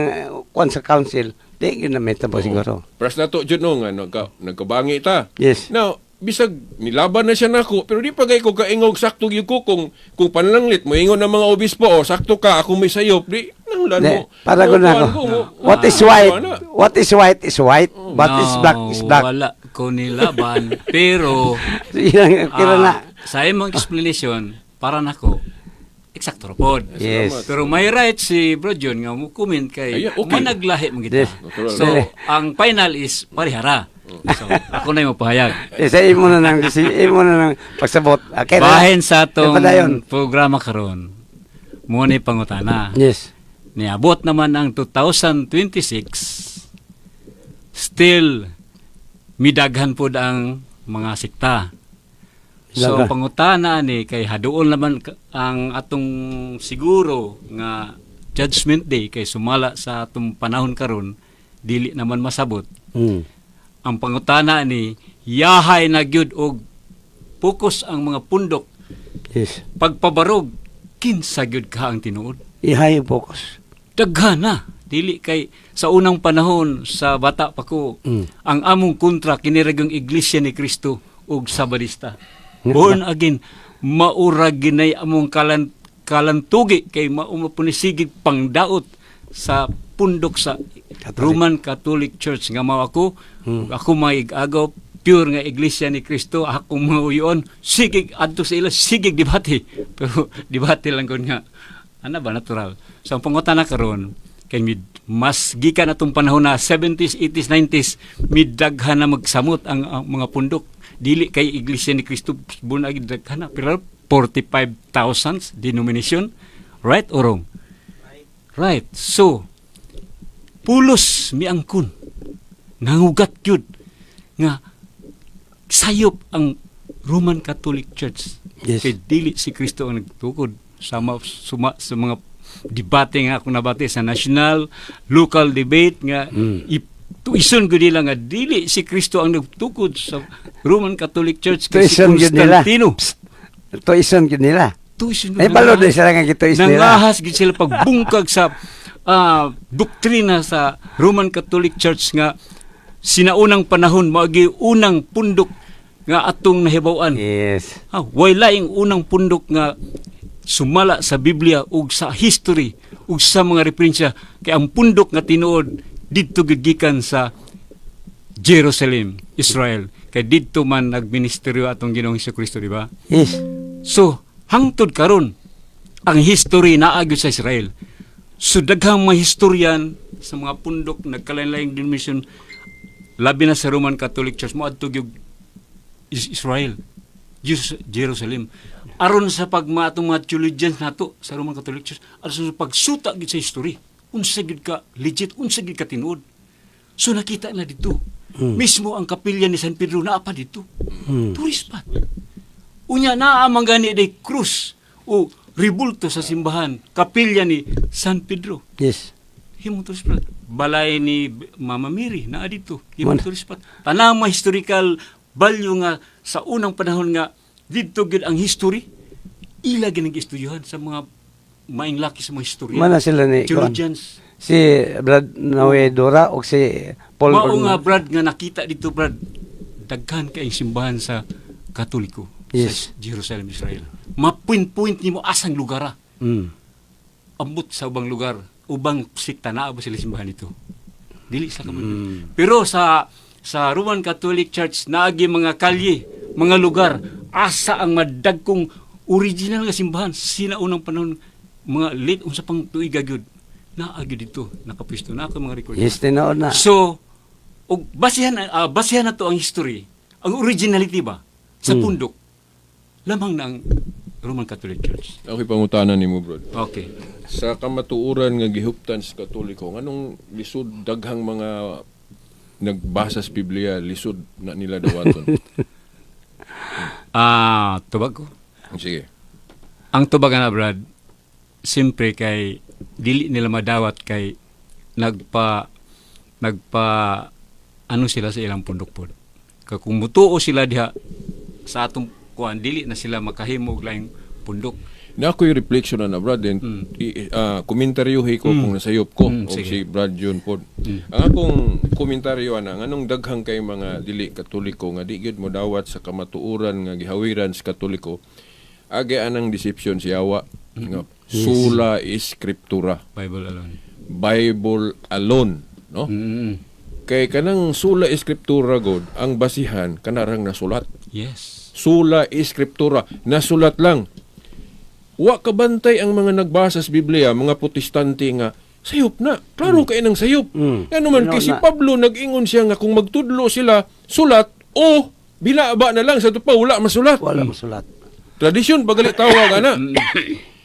kwan sa council. Di gyud na metabo siguro. Pras na to jud no nga nagkabangi ta. Yes. Now, bisag nilaban na siya nako pero di pa gay ko kaingog sakto gyud ko kung panlanglit mo ingon ng mga obispo o sakto ka ako may sayop di nanglan Di, mo. para ko na ako. What is white is white. What is black is black. Wala ko nilaban. Pero, Yan kira na. sa imong explanation, para nako, eksakto rapod. Yes. Pero may right si Bro John nga mo comment kay Ayan, okay. managlahi mo kita. Yes. Natural. So, ang final is parihara. So, ako na yung pahayag. Sa imo na nang pagsabot. Okay na. Bahin sa atong Padayon. programa karon, muna yung pangutana. Yes. Niabot naman ang 2026, still midaghan po ang mga sikta. So, Daga. pangutana ni kay haduol naman ang atong siguro nga Judgment Day kay sumala sa atong panahon karon dili naman masabot. Ang pangutana ni yahay na gyud og focus ang mga pundok Yes. pagpabarog kinsa gyud ka ang tinuod. Ihay focus. Daghan na dili kay sa unang panahon sa bata pa ko ang among kontra kiniragyong iglesia ni Kristo ug Sabadista. Born again maura ginay among kalantugi kay maumapunisigig pangdaot sa pundok sa Roman Catholic Church nga mao ako ako maig-agaw pure nga iglesia ni Kristo ako mauyon sigig adto sa ila sigig debate pero debate lang gud nga ana ba natural so ang pangutana karon kay mas gikan atong panahon na 70s 80s 90s midaghan na magsamot ang mga pundok dili kay iglesia ni Kristo born again daghan na pero 45,000 denomination right or wrong right so pulos miangkon nangugat yun nga sayop ang Roman Catholic Church. Yes. Kay dili si Kristo ang nagtukod sa mga debate nga akong nabati sa national, local debate nga tuison ko nila nga dili si Kristo ang nagtukod sa Roman Catholic Church kay si Tuison yun nila. Constantino. Tuison yun nila. Tuison Ay, balo na sila nga gituis nila. nangahas gid sila pagbungkag sa doktrina sa Roman Catholic Church nga sinaunang panahon maagi unang pundok nga atong nahibaw-an. Yes. Way laing unang pundok nga sumala sa Biblia ug sa history ug sa mga referensya kay ang pundok nga tinuod didto gigikan sa Jerusalem, Israel. Kay didto man nagministeryo atong Ginoong Hesukristo, di ba? Yes. So, hangtod karon ang history naa gyud sa Israel. So daghang mga historian sa mga pundok nagkalain-laing denomination labi na sa Roman Catholic Church moadto gyud Israel, Jerusalem. Aron sa pagmatong mga theologians nato sa Roman Catholic Church, aron sa pagsuta gid sa history, unsa gid ka legit, unsa gid ka tinuod. So nakita na dito. Mismo ang kapilya ni San Pedro naa pa dito. Tourist spot. Unya naa man gani day krus o ribulto sa simbahan, kapilya ni San Pedro. Yes. Himong tourist spot. Balay ni Mama Mary naa dito. Himong tourist spot. Tanang mga historical value nga sa unang panahon nga dito gid ang history ila ginag istudyuhan sa mga maing laki sa mga historian. Mana sila ni theologians. Si Brad Nawedora o si Paul Mao nga Brad nga nakita dito Brad daghan kay simbahan sa Katoliko Yes. sa Jerusalem, Israel. Mapin-point nimo asang lugar. Ambot sa ubang lugar, ubang sikta naa ba sila simbahan dito. Dili sa kaman. Pero sa Roman Catholic Church naagi mga kalye, mga lugar asa ang madagkong original nga simbahan sinaunang panahon mga late unsa pang tuig gyud naagi dito nakapwesto na ako mga record. Yes, tinood na. So, og basihan na to ang history, ang originality ba sa pundok lamang na ang Roman Catholic Church. Okay, pangutanan ni mo, bro. Okay. Sa kamatuoran nga gihuptan sa Katoliko, anong lisod daghang mga nagbasa sa Biblia, lisod na nila dawaton? Tubag ko. Sige. Ang tubag na Brad, simpre kay dili nila madawat kay nagpa ano sila sa ilang pundok pod. Kay kung mutuo sila diha sa atong kuan dili na sila makahimo og laing pundok. Na ako'y reflection na Brad, and komentaryohi ko kung nasayop ko, o sige. si Brad John pod. Ang akong komentaryo na, anong daghang kay mga dili Katoliko, nga di gyud mo dawat sa kamatuoran nga gihawiran sa Katoliko, agi anang deception si Yawa, nga sola scriptura, Bible alone. Bible alone, no? Kay kanang sola scriptura god, ang basihan kanarang nasulat. Yes. Sola scriptura, nasulat lang. Wa kabantay ang mga nagbasa sa Biblia, mga protestante nga, sayop na. Klaro kayo ng sayop. Ano man, kay si Pablo, nag-ingon siya nga kung magtudlo sila, sulat, o binaba na lang, sa ito pa, wala masulat. Wala masulat. Tradisyon, pagalit tawag, ana.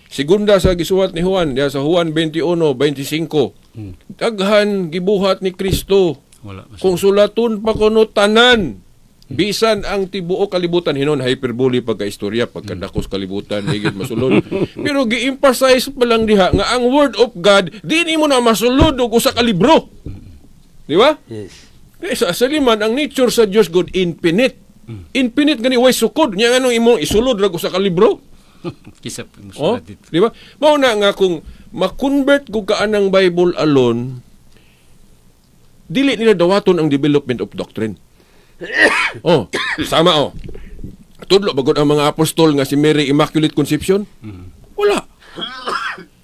Segunda sa gisuhat ni Juan, diya sa Juan 21:25. Daghan gibuhat ni Kristo. Wala masulat. Kung sulaton pa kuno tanan, bisan ang tibuok kalibutan, hinon hyperbole pagka-istorya, pagkadakos kalibutan, higit masulod. Pero gi-emphasize pa lang diha nga ang Word of God, di mo na masulod og usa ka libro. Di ba? Yes. Kaya sa liman, ang nature sa Diyos God, infinite. Infinite gani, way sukod. Nga anong imong isulod rag usa ka libro. Kisap mo Oh, sulat dito. di ba? Mao na nga kung ma-convert ko ka anang Bible alone, dili nila dawaton ang development of doctrine. Oh, sama oh. Tudlo bagod ang mga apostol nga si Mary Immaculate Conception? Wala.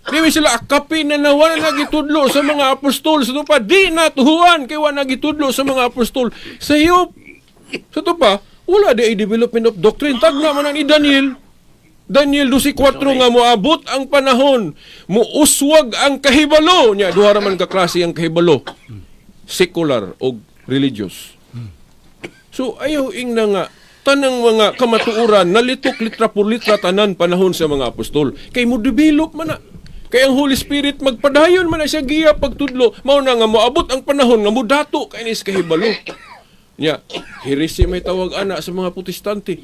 Di sila akapi na wala nagitudlo sa mga apostol sa tupa. Di natuhuan kay wala nagitudlo sa mga apostol. Sayop. Sa tupa, wala di ay development of doctrine. Tagna man ni Daniel. Daniel 12:4 nga moabot ang panahon, muuswag ang kahibalo nya, duha ra man ka klase ang kahibalo. Secular o religious. So ayaw ing na nga tanang mga kamatuoran nalitok litra por litra tanan panahon sa mga apostol. Kay mo develop man na. Kay ang Holy Spirit magpadayon man na siya giya pagtudlo. Mao na nga moabot ang panahon nga mudato kay nis kahibalo. Nya, heresy may tawag ana sa mga protestante.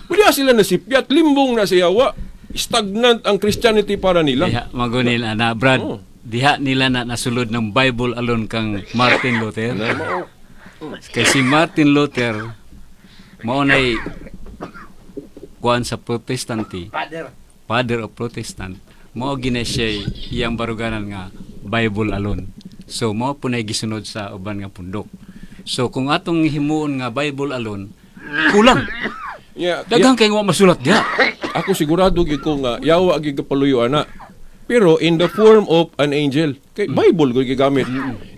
Wala sila nasipyat, limbong na sa yawa. Stagnant ang Christianity para nila. Diha magunin na Brad. Oh. Diha nila na nasulod ng Bible alone kang Martin Luther. Kay si Martin Luther mao nay kuan sa Protestanti, father of Protestant. Mao gina siya iyang baruganan nga Bible alone. So mao po nay gisunod sa uban nga pundok. So kung atong himuon nga Bible alone, kulang. Yeah, Daghang kay wa masulat diha. ako sigurado gid ko nga yawa gid kapaluyo ana. Pero in the form of an angel. Kay Bible gid gigamit.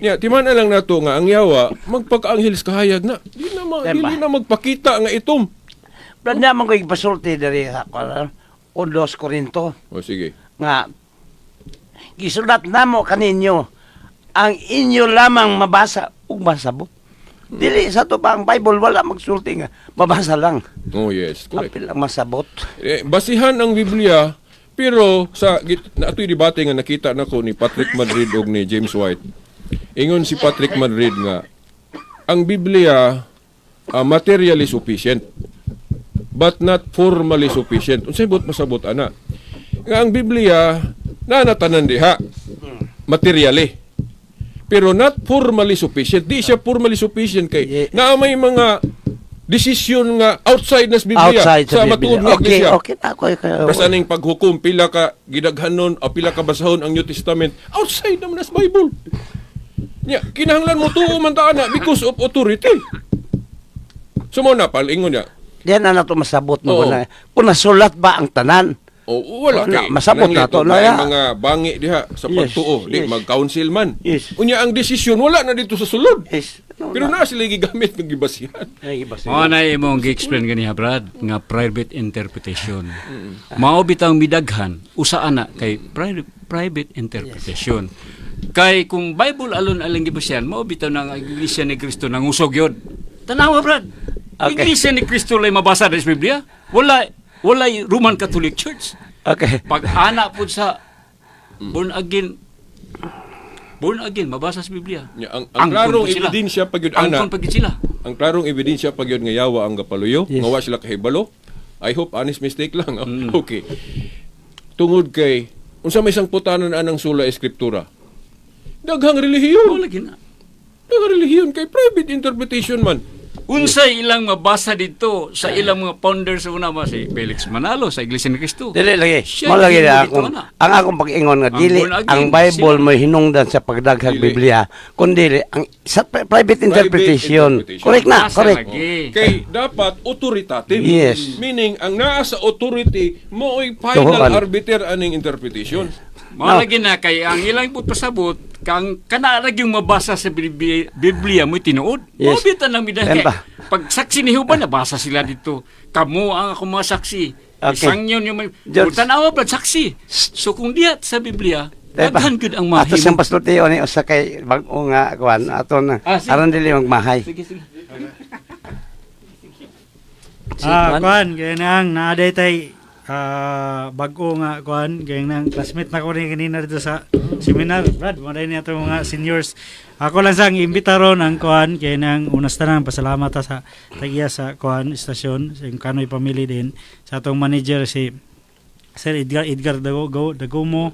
Yeah, timan na lang nato nga ang yawa magpaka-anghel sa kahayag na. Dili na magpakita nga itom. Brad naman ko ipasulti dari sa o 2 Korinto O sige. nga gisulat namo kaninyo ang inyo lamang mabasa ug masabot. Dili sa to pa ang Bible wala magsulti nga mabasa lang. Oh yes, correct. Apil lang masabot. Basihan ang Biblia pero sa atoy debate nga nakita nako ni Patrick Madrid ug ni James White. Ingon si Patrick Madrid nga ang Biblia materially sufficient but not formally sufficient. Unsay bot masabot ana? Nga ang Biblia nanatanan diha materially pero not formally sufficient. Di siya formally sufficient kay na may mga desisyon nga outside nas Biblia Outside sa matuod nga Okay, iglesia. okay na ako. Basta ning paghukom pila ka gidaghanon o pila ka basahon ang New Testament outside naman nas Bible. Nya kinahanglan mo tuo man ta ana because of authority. Sumo na palingon niya. Diyan na nato masabot Oo. mo na. Kung nasulat ba ang tanan? O wala Wala, kay masabot na to, na na. mga bangi diha sa Yes, pagtuo, di yes. mag-council man. Yes. Unya ang desisyon wala na dito sa sulod. Yes. Pero na sila gigamit ng gibasihan. Mao na imong gi-explain ganiha Brad nga private interpretation. Mao bitang midaghan usa ana kay private interpretation. Kay kung Bible alone alang gibasihan mao bitaw nang Iglesia ni Cristo nangusog yod. Tanawa Brad. Okay. Iglesia ni Cristo lay mabasa sa Biblia. Wala Roman Catholic Church. Okay. Pag ana pud sa born again mabasa sa Biblia. Ya, ang Angkon klarong pa sila. ebidensya pag yun ana. Angkon pag sila. Ang klarong ebidensya pag yun nga yawa ang kapaluyo, Yes. nga wa sila kahibalo. I hope honest mistake lang. Okay. Tungod kay unsa may isang putanan anang sula eskriptura. Daghang relihiyon. Wala gina. Daghang relihiyon kay private interpretation man. Unsay ilang mabasa dito sa ilang mga founders sa una ba si Felix Manalo sa Iglesia ni Cristo. Dili lagi. Siya Mo lagi yung na dito, akong ana. ang akong pag-ingon nga Ang dili born again, ang Bible sila. mo hinungdan sa pagdaghang Dili. Biblia kundi ang sa private interpretation. interpretation. Correct na, Asa correct. lagi. Kay dapat authoritative. Yes. Meaning ang naa sa authority mo'y final Tuhuan. arbiter aning interpretation. Mao lagi na kay ang ilang pud pasabot kang kana ra yung mabasa sa Biblia mo tinuod. Yes. Mo bitan lang bidan kay Tempa. pag saksi ni Jehovah nabasa sila dito. Kamo ang ako mga saksi. Okay. Isang yun yung may George. tanawa pa saksi. So kung diat sa Biblia, Tempa. daghan gyud ang Ato siyang mahimo. pastor Teo ni usa kay bag-o nga kuan aton Sige. aron dili magmahay. Sige sige. Kuan, kaya nang naaday tay bag-o nga kuan, kaya nang classmate na ko rin kanina dito sa seminar. Brad, maday niya ito mga seniors. Ako lang sang imbitaron ang kuan, kaya nang unas tanang pasalamat ta sa tagiya sa kuan istasyon, sa yung Kanoy Family din, sa atong manager si Sir Edgar Dagomo.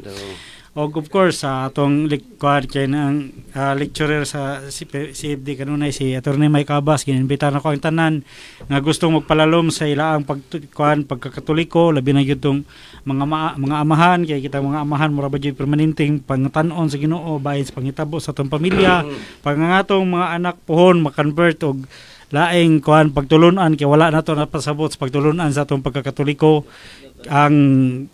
Og of course sa atong kuan kay nang lecturer sa CFD kanunay si Attorney Mike Abas gininbita na ko ang tanan nga gustong magpalalom sa ilaang pagkakatoliko labi na gyud tong mga amahan kay kita mga amahan mura ba gyud permanenteng pangtan-on sa Ginoo bahin sa pangitabo sa atong pamilya pangangatong mga anak pohon makonvert og laing kuan pagtulunan kay wala nato napasabot sa pagtulunan sa atong pagkakatoliko ang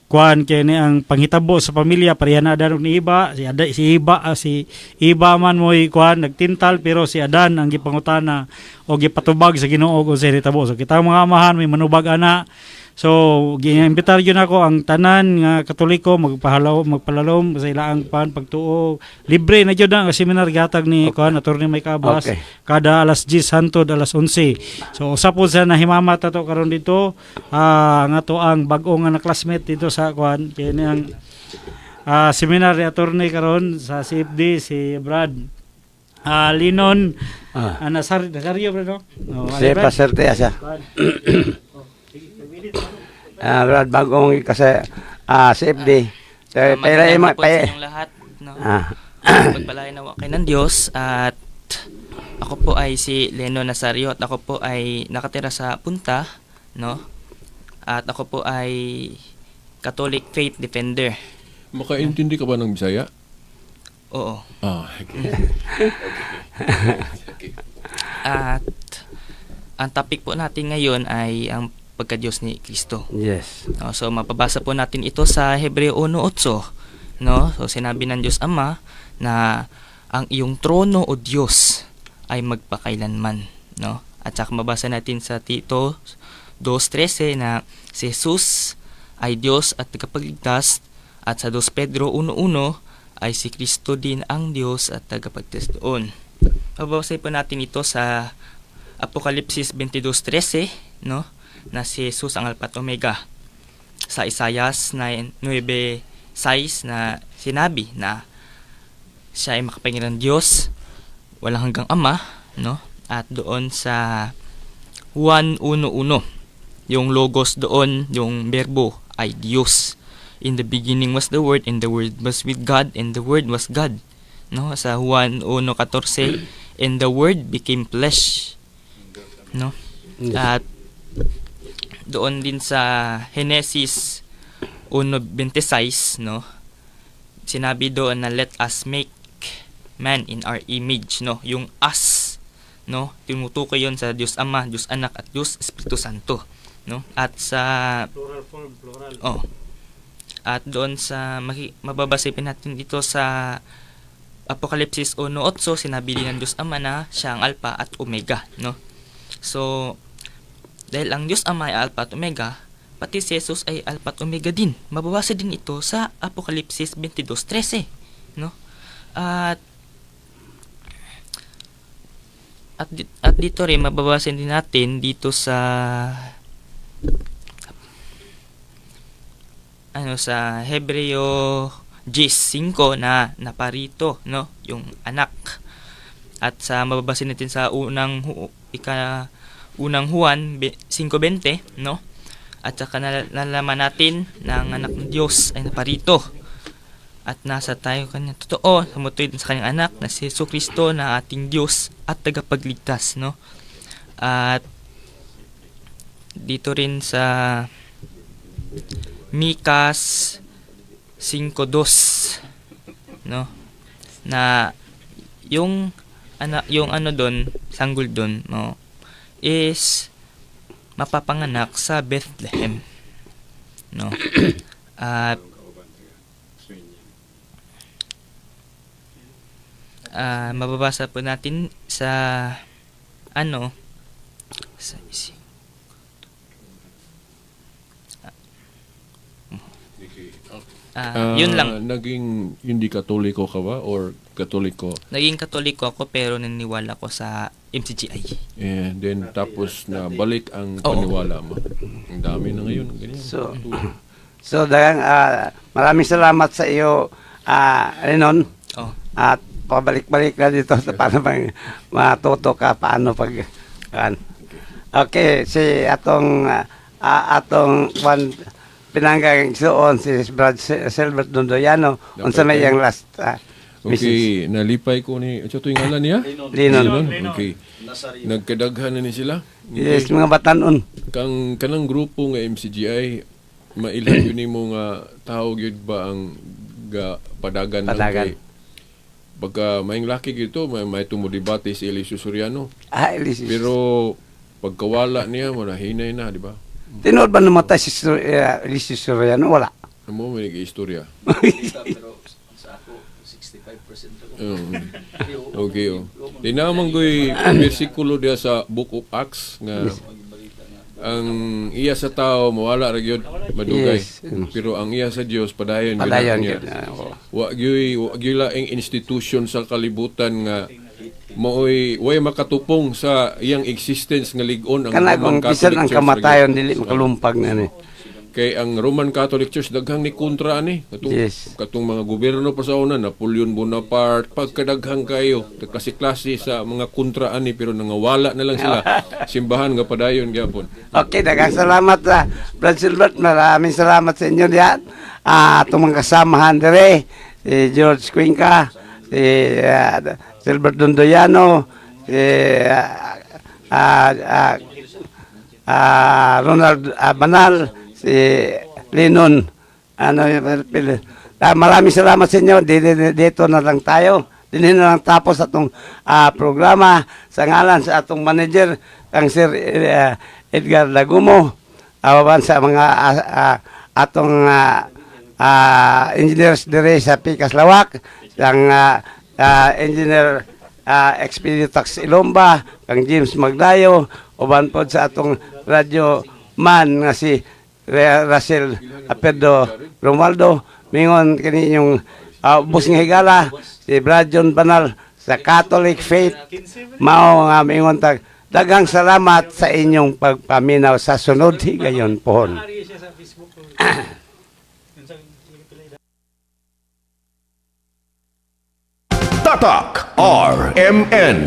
kuan kay ni ang panghitabo sa pamilya pareha na Adan ug ni Iba si Iba man moy kuan nagtintal pero si Adan ang gipangutana o gipatubag sa Ginoo kung sa hitabo so kita mga amahan may manubag ana so giimbitar gyud nako ang tanan nga Katoliko magpalalom sa ilaang pagtuo libre na gyud ang seminar gatag ni kuan Attorney Mike Abas Okay. kada alas 10 hangtod alas 11 so usa po sa nahimamat ato karon dito nga to ang bag-o nga na classmate dito sa kuan kini ang seminar ni Attorney karon sa CFD si Brad Linon Nazario bro no Si pastor Teo siya. Brad, bagong kasi CFD. Pero Magandang hapon sa inyong lahat. No? ah, Pagpalain nawa kay ng Diyos at ako po ay si Leno Nazario at ako po ay nakatira sa Punta, no? At ako po ay Catholic Faith Defender. Makaintindi ka ba ng Bisaya? Oo. Okay. At ang topic po natin ngayon ay ang pagka-Diyos ni Kristo. yes. No, so mapabasa po natin ito sa Hebreo 1:8, no? So sinabi ng Diyos Ama na ang iyong trono o Diyos ay magpakailanman, no? At saka mabasa natin sa Tito 2:13 na si Jesus ay Diyos at tagapagligtas, at sa 2 Pedro 1:1 ay si Kristo din ang Diyos at tagapagligtas doon. Mababasa po natin ito sa Apokalipsis 22:13, no? Na si Jesus ang Alpha at Omega. Sa Isaias 9:6 na sinabi na siya ay makapangyarihang Diyos, walang hanggang Ama, no? At doon sa Juan 1:1, yung logos doon, yung verbo ay Diyos. In the beginning was the Word, and the Word was with God, and the Word was God. No? Sa Juan 1:14, and the Word became flesh. No? At doon din sa Genesis 1:26, no? Sinabi doon na let us make man in our image, no? Yung us, no? Tinutukoy yon sa Diyos Ama, Diyos Anak at Diyos Espiritu Santo, no? At sa Plural form, plural. at doon sa mababasipin natin dito sa Apokalipsis 1:8, sinabi din ng Diyos Ama na siya ang Alpha at Omega, no? So dahil ang Diyos Ama ay Alpha at Omega, pati si Jesus ay Alpha at Omega din. Mababasa din ito sa Apokalipsis 22:13, no? At dito rin mababasa din natin dito sa sa Hebreo 10:5 na naparito, no, yung anak. At sa mababasa natin sa unang Juan 5:20, no? At saka nalalaman natin na ang anak ng Diyos ay naparito. At nasa tayo kanya totoo, sumutoy din sa kanyang anak na si Jesucristo na ating Diyos at tagapagligtas, no? At dito rin sa Mikas 5:2, no? Na yung ano doon, sanggol doon, no, is mapapanganak sa Bethlehem, no? At mababasa po natin sa yun lang. Naging hindi katoliko ka ba or katoliko? Naging katoliko ako pero naniniwala ko sa MCGI. And then tapos na balik ang Oo. paniwala mo. Ang dami na ngayon. Ganyan. So dagang maraming salamat sa iyo, Renon. Oh. At pabalik-balik na dito sa paano bang matuto ka paano pag okay, si atong pinanggang suon si Brad Silbert Dondoyano unsa may yang last Okay, nalipay ko ni ito yung ngalan niya? Linon. Okay. Nagkadaghan na ni sila. Yes, mga batanon. Kanang grupo nga MCGI mailan yun mo nga tao gyud ba ang padagan lang kay pagka maing laki gito may tumudibate si Eliseo Soriano. Elise. Pero pagkawala niya mo na hinay na, di ba? Tinod ba namatay si Elise Soriano? Wala. Amo may istorya. Pero sa ako 65% ako. Okay. Di naman ko'y versikulo dia sa Book of Acts nga ang iya sa tao mawala ra gyud madugay. Yes. Pero ang iya sa Dios padayon Padayon gyud gyud. Wa gyud laing institution sa kalibutan nga maoy way makatupong sa iyang existence nga lig-on ang Kana kung Roman bisan Catholic ang Church ra kamatayon gyud. dili makalumpag na ni. Kay ang Roman Catholic Church daghang ni kontra ni katong Yes. katong mga gobyerno pa sa una, Napoleon Bonaparte, pagkadaghang kayo klase sa mga kontra ani pero nangawala na lang sila. Simbahan nga padayon gyapon. Okay, daghang salamat sa Brad Silbert. Maraming salamat sa inyo diyan. Atong mga kasamahan dire, si George Cuenca, si Silbert Dondoyano, si Ronald Banal, si Linon. Maraming salamat sa inyo. Dito na lang tayo. Dito na lang tapos atong programa sa ngalan sa atong manager, ang Sir Edgar Lagumo, awaban sa mga atong engineers dire sa Picas Lawak, ang engineer Expedito Tax Ilomba, kang James Magdayo, uban pod sa atong radio man nga si Russell Pedro Romualdo, mingon kini yung bus nga higala, si Brad John Banal sa Catholic Faith, mao nga mingon tag daghang salamat sa inyong pagpaminaw sa sunod higayon pohon. Tatak RMN